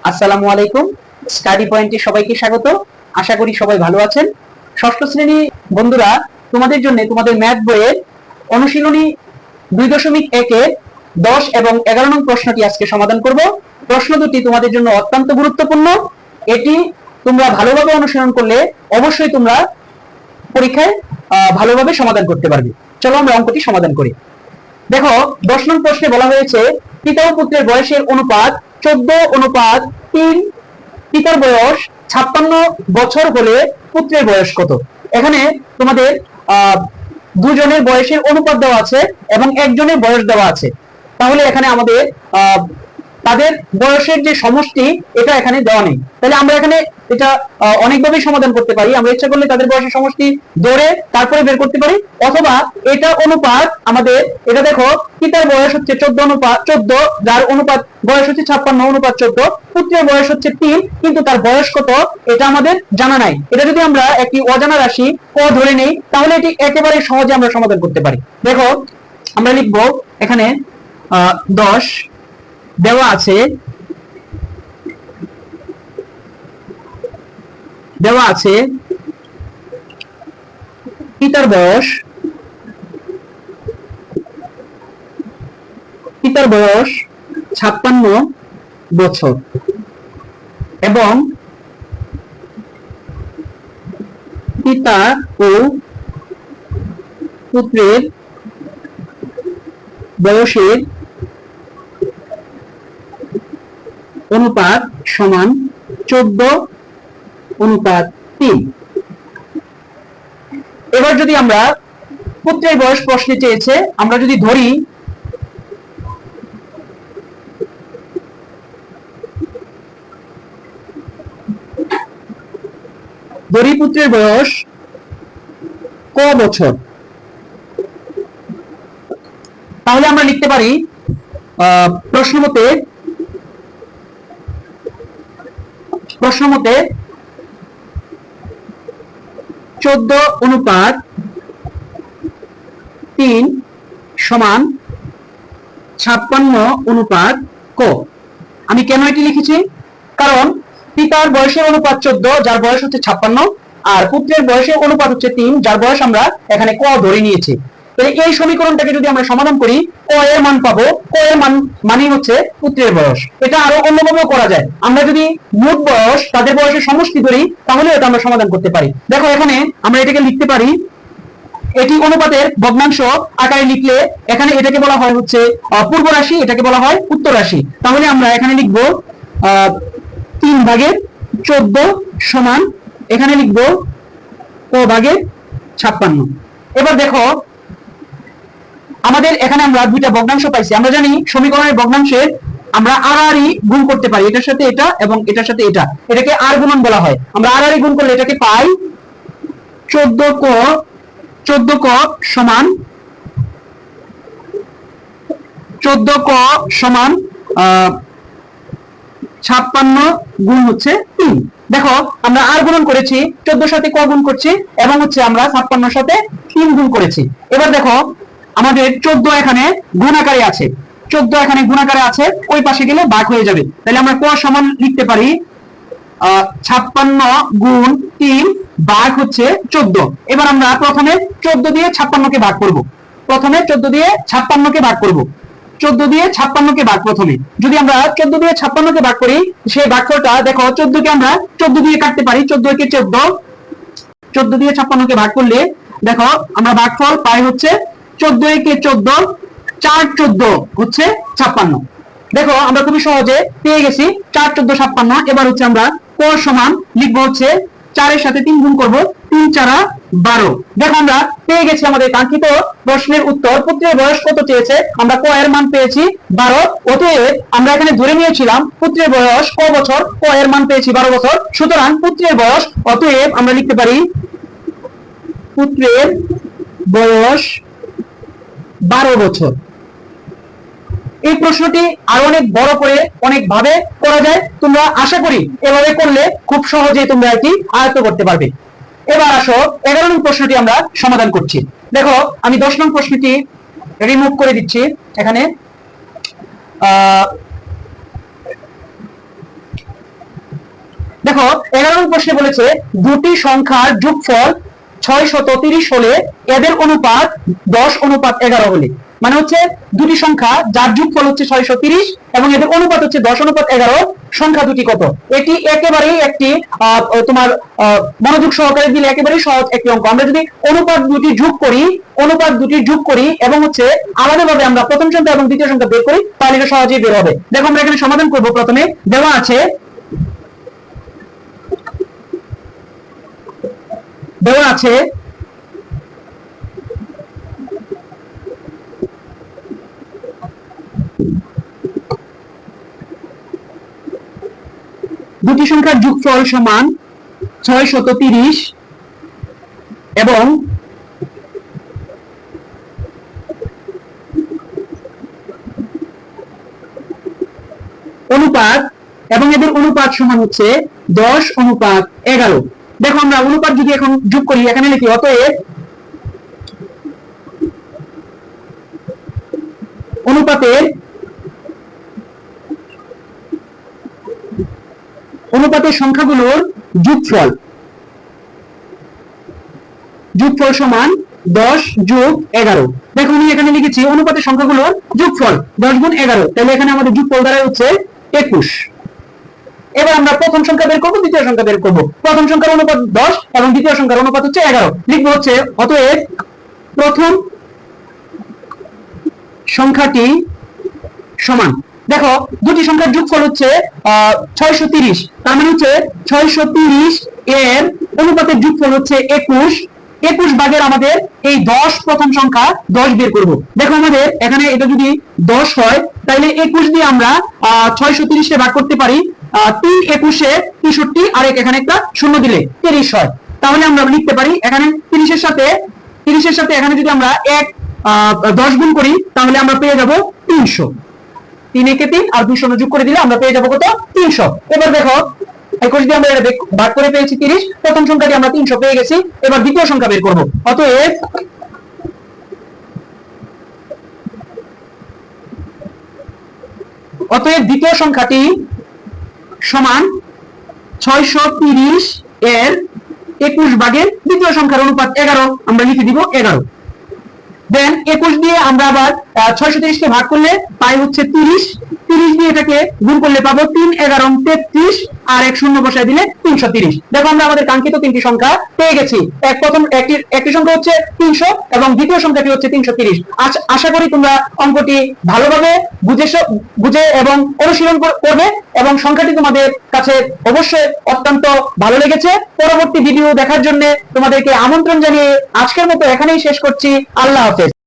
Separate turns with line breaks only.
আসসালামু আলাইকুম। স্টাডি পয়েন্টে সবাইকে স্বাগত। আশা করি সবাই ভালো আছেন। ষষ্ঠ শ্রেণী বন্ধুরা, তোমাদের জন্য তোমাদের ম্যাথ বইয়ের অনুশীলনী 2.1 এর 10 এবং 11 নং প্রশ্নটি আজকে সমাধান করব। প্রশ্ন দুটি তোমাদের জন্য অত্যন্ত গুরুত্বপূর্ণ। এটি তোমরা ভালোভাবে অনুসরণ করলে অবশ্যই তোমরা পরীক্ষায় ভালোভাবে সমাধান করতে পারবে। চলো আমরা অঙ্কটি সমাধান করি। দেখো, 10 নং প্রশ্নে বলা হয়েছে পিতা ও পুত্রের বয়সের অনুপাত 14:3। পিতার বয়স 56 বছর হলে পুত্রের বয়স কত? এখানে তোমাদের দুজনের বয়সের অনুপাত দেওয়া আছে এবং একজনের বয়স দেওয়া আছে। তাহলে এখানে আমাদের তাদের বয়সের যে সমষ্টি এটা এখানে দেওয়া নেই। তাহলে আমরা এখানে এটা অনেকভাবে সমাধান করতে পারি। আমরা ইচ্ছা করলে তাদের বয়সের সমষ্টি ধরে তারপরে বের করতে পারি, অথবা এটা অনুপাত আমাদের, এটা দেখো পিতার বয়স হচ্ছে 14 যার অনুপাত বয়স হচ্ছে 56:14, পুত্রের বয়স হচ্ছে 3, কিন্তু তার বয়স কত এটা আমাদের জানা নাই। এটা যদি আমরা একটি অজানা রাশি ক ধরে নেই তাহলে এটি একেবারে সহজে আমরা সমাধান করতে পারি। দেখো, আমরা লিখবো এখানে 10 দেওয়া আছে, পিতার বয়স 56 বছর এবং পিতা ও পুত্রের বয়সের অনুপাত সমান 14:3। এবার যদি আমরা পুত্রের বয়স প্রশ্নে চেয়েছে, আমরা যদি ধরি পুত্রের বয়স ক বছর, তাহলে আমরা লিখতে পারি প্রশ্ন মতে 14:3 সমান 56:ক। আমি কেন এটি লিখেছি? কারণ পিতার বয়সের অনুপাত 14 যার বয়স হচ্ছে 56, আর পুত্রের বয়সের অনুপাত হচ্ছে 3 যার বয়স আমরা এখানে ক ধরে নিয়েছি। তাহলে এই সমীকরণটাকে যদি আমরা সমাধান করি, ক এর মান পাবো। ক এর মানই হচ্ছে পুত্রের বয়স। এটা আরো অন্যভাবেও করা যায়। আমরা যদি মোট বয়স তাদের বয়সের সমষ্টি ধরি তাহলে এটা আমরা সমাধান করতে পারি। দেখো, এখানে আমরা এটাকে লিখতে পারি, এটি অনুপাতের ভগ্নাংশ আকারে লিখলে এখানে এটাকে বলা হয় হচ্ছে পূর্ব রাশি, এটাকে বলা হয় উত্তর রাশি। তাহলে আমরা এখানে লিখবো 3/14 সমান, এখানে লিখবো ক ভাগে 56। এবার দেখো, আমাদের এখানে আমরা দুইটা ভগ্নাংশ পাইছি। আমরা জানি সমীকরণের ভগ্নাংশের আমরা আড়াআড়ি গুণ করতে পারি, এটার সাথে এটা এবং এটার সাথে এটা, এটাকে আর গুণন বলা হয়। আমরা আড়াআড়ি গুণ করলে এটাকে পাই 14ক সমান 56 গুণ হচ্ছে 3। দেখো, আমরা আর গুণন করেছি, 14 সাথে ক গুণ করছি এবং হচ্ছে আমরা 56 সাথে 3 গুণ করেছি। এবার দেখো, আমাদের 14 এখানে গুণ আকারে আছে, 14 এখানে গুণ আকারে আছে, ওই পাশে গেলে ভাগ হয়ে যাবে। তাহলে আমরা ক সমান লিখতে পারি 56 গুণ 3 ভাগ হচ্ছে 14। এবার আমরা প্রথমে 14 দিয়ে 56কে ভাগ করব। 14 দিয়ে 56কে ভাগ প্রথমে যদি আমরা 14 দিয়ে 56কে ভাগ করি, সেই ভাগফলটা দেখো, 14কে আমরা 14 দিয়ে কাটতে পারি, 14 কে 14 দিয়ে 56কে ভাগ করলে দেখো আমরা ভাগফল পাই হচ্ছে 14 কে 14, 4 14 হচ্ছে 56। দেখো, আমরা খুবই সহজে পেয়ে গেছি 4 14 56। এবার হচ্ছে আমরা ক সমান লিখবো হচ্ছে 4 এর সাথে 3 গুণ করব, 3 4 12। দেখো, আমরা পেয়ে গেছি আমাদের কাঙ্ক্ষিত প্রশ্নের উত্তর। পুত্রের বয়স কত চেয়েছে, আমরা ক এর মান পেয়েছি 12। অতএব আমরা এখানে ধরে নিয়েছিলাম পুত্রের বয়স ক বছর, ক এর মান পেয়েছি 12 বছর। সুতরাং পুত্রের বয়স, অতএব আমরা লিখতে পারি পুত্রের বয়স 12 বছর। এই প্রশ্নটি আরো অনেক বড় করে অনেক ভাবে করা যায়। তোমরা আশা করি এভাবে করলে খুব সহজেই তোমরা এটি আয়ত্ত করতে পারবে। এবার আসো 11 নং প্রশ্নটি আমরা সমাধান করছি। দেখো, আমি 10 নং প্রশ্নটি রিমুভ করে দিচ্ছি। এখানে দেখো 11 নম্বর প্রশ্নে বলেছে দুটি সংখ্যার যোগফল 630 হলে এদের অনুপাত 10:11 হলে, মানে হচ্ছে দুটি সংখ্যা যার যোগফল হচ্ছে 630 এবং এদের অনুপাত হচ্ছে 10:11, সংখ্যা দুটি কত? এটি একেবারেই একটি তোমার মনোযোগ সহকারে দিলে একেবারেই সহজ একটি অঙ্ক। আমরা যদি অনুপাত দুটি যোগ করি এবং হচ্ছে আলাদাভাবে আমরা প্রথম সংখ্যা এবং দ্বিতীয় সংখ্যা বের করি, তাহলে এটা সহজেই বের হবে। দেখো আমরা এখানে সমাধান করব। প্রথমে দেওয়া আছে দুটি সংখ্যার যোগফল সমান 630 এবং অনুপাত, এবং এদের অনুপাত সমান হচ্ছে 10:11। দেখো আমরা অনুপাত যদি এখন যোগ করি, এখানে লিখি অতএব অনুপাতের সংখ্যাগুলোর যোগফল সমান 10+11। দেখো আমি এখানে লিখেছি অনুপাতের সংখ্যাগুলোর যোগফল 10×11, তাহলে এখানে আমাদের যোগফল দ্বারা হচ্ছে 21। এবার আমরা প্রথম সংখ্যা বের করব, দ্বিতীয় সংখ্যা বের করব। প্রথম সংখ্যার অনুপাত 10 এবং দ্বিতীয় সংখ্যার অনুপাত হচ্ছে 11। লিখবো হচ্ছে অতএব প্রথম সংখ্যাটি সমান, দেখো দুটি সংখ্যার যোগফল হচ্ছে 630, তার মানে হচ্ছে 630 এর অনুপাতের যোগফল হচ্ছে 21 ভাগের আমাদের এই 10 প্রথম সংখ্যা 10 বের করব। দেখো আমাদের এখানে এটা যদি 10 হয় তাহলে 21 দিয়ে আমরা 630 কে ভাগ করতে পারি। 3×21 63 আর এখানে একটা শূন্য দিলে 30 হয়। তাহলে আমরা লিখতে পারি এখানে 30 এর সাথে এখানে যদি আমরা 10 গুণ করি তাহলে আমরা পেয়ে যাব 300। 3 একে 3 আর 2 শূন্য যোগ করে দিলে আমরা পেয়ে যাব কত? 300। এবার দেখো 21 দিয়ে আমরা এটা ভাগ করে পেয়েছি 30, প্রথম সংখ্যাটি আমরা 300 পেয়ে গেছি। এবার দ্বিতীয় সংখ্যা বের করব। অতএব দ্বিতীয় সংখ্যাটি সমান 630 এর 21 ভাগের দ্বিতীয় সংখ্যার অনুপাত 11, আমরা লিখে দিব 11। দেন 21 দিয়ে আমরা আবার 630 কে ভাগ করলে পাই হচ্ছে 30 দিয়ে এটাকে গুণ করলে পাবো 3×11 33 আর এক শূন্য বসায় দিলে 330। দেখো আমরা আমাদের কাঙ্ক্ষিত তিনটি সংখ্যা পেয়ে গেছি। প্রথম একটি সংখ্যা হচ্ছে 300 এবং দ্বিতীয় সংখ্যাটি হচ্ছে 330। আশা করি তোমরা অঙ্কটি ভালোভাবে বুঝে এবং অনুশীলন করবে এবং সংখ্যাটি তোমাদের কাছে অবশ্যই অত্যন্ত ভালো লেগেছে। পরবর্তী ভিডিও দেখার জন্য তোমাদেরকে আমন্ত্রণ জানিয়ে আজকের মতো এখানেই শেষ করছি। আল্লাহ হাফেজ।